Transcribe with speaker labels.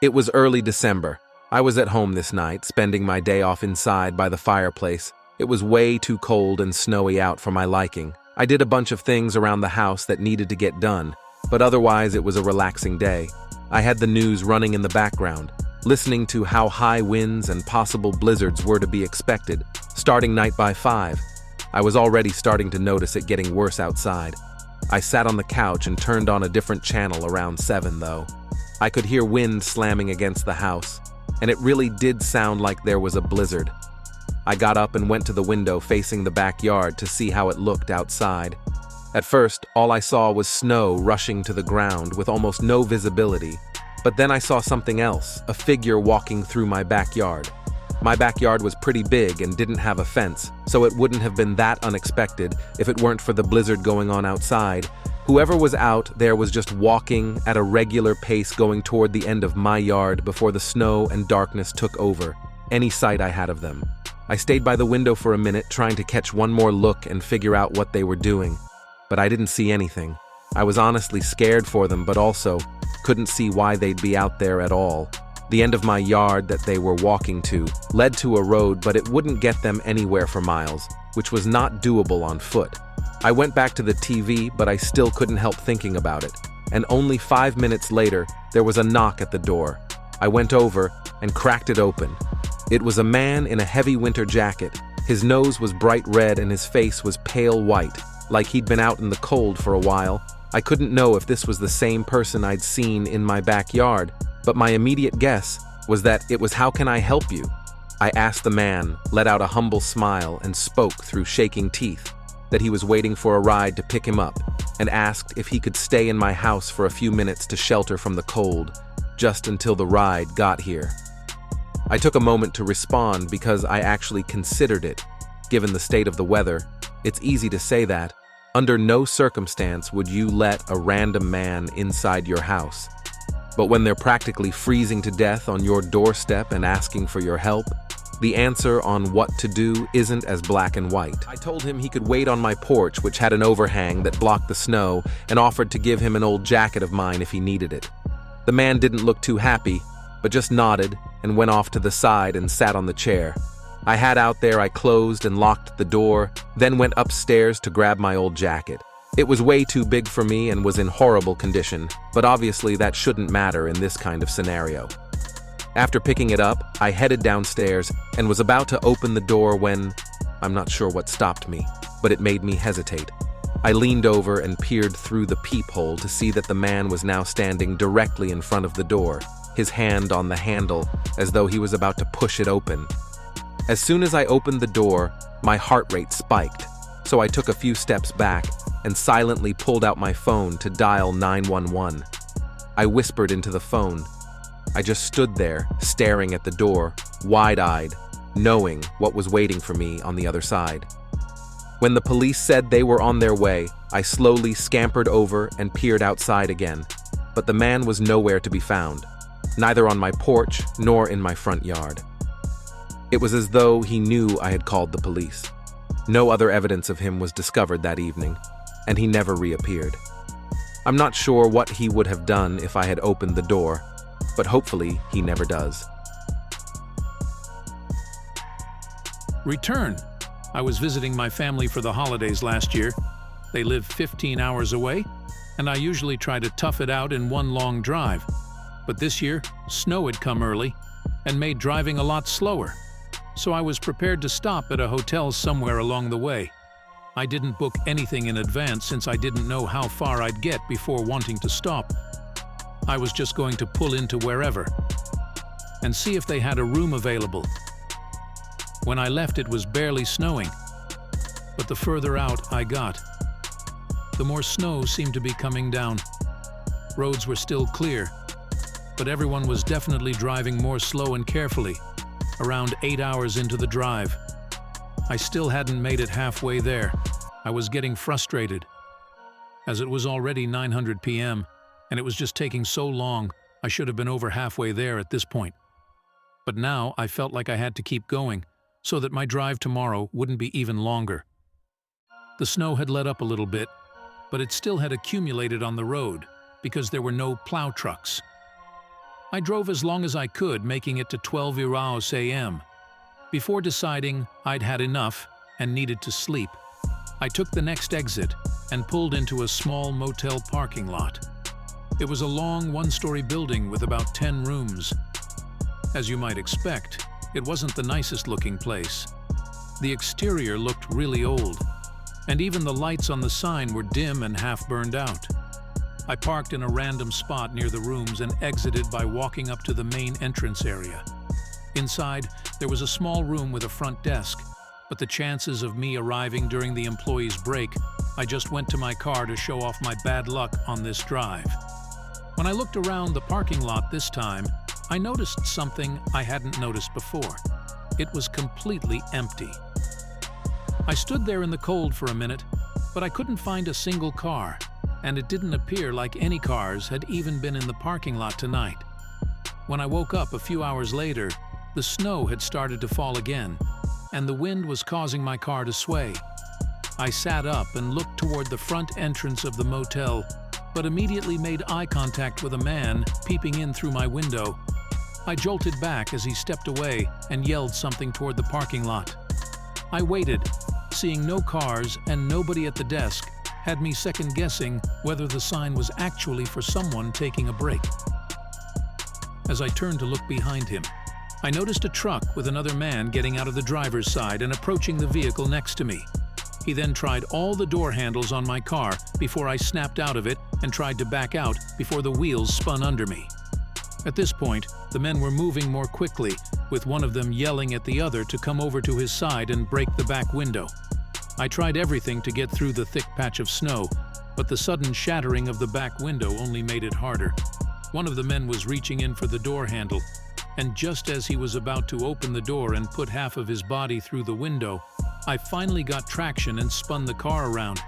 Speaker 1: It was early December. I was at home this night, spending my day off inside by the fireplace. It was way too cold and snowy out for my liking. I did a bunch of things around the house that needed to get done, but otherwise it was a relaxing day. I had the news running in the background, listening to how high winds and possible blizzards were to be expected, starting night by 5. I was already starting to notice it getting worse outside. I sat on the couch and turned on a different channel around 7, though. I could hear wind slamming against the house, and it really did sound like there was a blizzard. I got up and went to the window facing the backyard to see how it looked outside. At first, all I saw was snow rushing to the ground with almost no visibility, but then I saw something else, a figure walking through my backyard. My backyard was pretty big and didn't have a fence, so it wouldn't have been that unexpected if it weren't for the blizzard going on outside. Whoever was out there was just walking at a regular pace going toward the end of my yard before the snow and darkness took over any sight I had of them. I stayed by the window for a minute trying to catch one more look and figure out what they were doing, but I didn't see anything. I was honestly scared for them, but also couldn't see why they'd be out there at all. The end of my yard that they were walking to led to a road, but it wouldn't get them anywhere for miles, which was not doable on foot. I went back to the TV, but I still couldn't help thinking about it. And only 5 minutes later, there was a knock at the door. I went over and cracked it open. It was a man in a heavy winter jacket. His nose was bright red and his face was pale white, like he'd been out in the cold for a while. I couldn't know if this was the same person I'd seen in my backyard, but my immediate guess was that it was "How can I help you?" I asked the man, let out a humble smile, and spoke through shaking teeth that he was waiting for a ride to pick him up, and asked if he could stay in my house for a few minutes to shelter from the cold, just until the ride got here. I took a moment to respond because I actually considered it. Given the state of the weather, it's easy to say that. Under no circumstance would you let a random man inside your house. But when they're practically freezing to death on your doorstep and asking for your help, the answer on what to do isn't as black and white. I told him he could wait on my porch, which had an overhang that blocked the snow, and offered to give him an old jacket of mine if he needed it. The man didn't look too happy, but just nodded and went off to the side and sat on the chair. I had out there, I closed and locked the door, then went upstairs to grab my old jacket. It was way too big for me and was in horrible condition, but obviously that shouldn't matter in this kind of scenario. After picking it up, I headed downstairs and was about to open the door when, I'm not sure what stopped me, but it made me hesitate. I leaned over and peered through the peephole to see that the man was now standing directly in front of the door, his hand on the handle, as though he was about to push it open. As soon as I opened the door, my heart rate spiked, so I took a few steps back and silently pulled out my phone to dial 911. I whispered into the phone. I just stood there, staring at the door, wide-eyed, knowing what was waiting for me on the other side. When the police said they were on their way, I slowly scampered over and peered outside again, but the man was nowhere to be found, neither on my porch nor in my front yard. It was as though he knew I had called the police. No other evidence of him was discovered that evening, and he never reappeared. I'm not sure what he would have done if I had opened the door, but hopefully he never does.
Speaker 2: Return. I was visiting my family for the holidays last year. They live 15 hours away, and I usually try to tough it out in one long drive. But this year, snow had come early and made driving a lot slower, so I was prepared to stop at a hotel somewhere along the way. I didn't book anything in advance since I didn't know how far I'd get before wanting to stop. I was just going to pull into wherever and see if they had a room available. When I left, it was barely snowing, but the further out I got, the more snow seemed to be coming down. Roads were still clear, but everyone was definitely driving more slow and carefully, around 8 hours into the drive. I still hadn't made it halfway there. I was getting frustrated, as it was already 9:00 p.m., and it was just taking so long. I should have been over halfway there at this point. But now I felt like I had to keep going, so that my drive tomorrow wouldn't be even longer. The snow had let up a little bit, but it still had accumulated on the road because there were no plow trucks. I drove as long as I could, making it to 12 a.m. Before deciding I'd had enough and needed to sleep, I took the next exit and pulled into a small motel parking lot. It was a long one-story building with about 10 rooms. As you might expect, it wasn't the nicest-looking place. The exterior looked really old, and even the lights on the sign were dim and half burned out. I parked in a random spot near the rooms and exited by walking up to the main entrance area. Inside, there was a small room with a front desk, but the chances of me arriving during the employee's break, I just went to my car to show off my bad luck on this drive. When I looked around the parking lot this time, I noticed something I hadn't noticed before. It was completely empty. I stood there in the cold for a minute, but I couldn't find a single car, and it didn't appear like any cars had even been in the parking lot tonight. When I woke up a few hours later, the snow had started to fall again, and the wind was causing my car to sway. I sat up and looked toward the front entrance of the motel, but immediately made eye contact with a man peeping in through my window. I jolted back as he stepped away and yelled something toward the parking lot. I waited, seeing no cars and nobody at the desk had me second-guessing whether the sign was actually for someone taking a break. As I turned to look behind him, I noticed a truck with another man getting out of the driver's side and approaching the vehicle next to me. He then tried all the door handles on my car before I snapped out of it and tried to back out before the wheels spun under me. At this point, the men were moving more quickly, with one of them yelling at the other to come over to his side and break the back window. I tried everything to get through the thick patch of snow, but the sudden shattering of the back window only made it harder. One of the men was reaching in for the door handle, and just as he was about to open the door and put half of his body through the window, I finally got traction and spun the car around,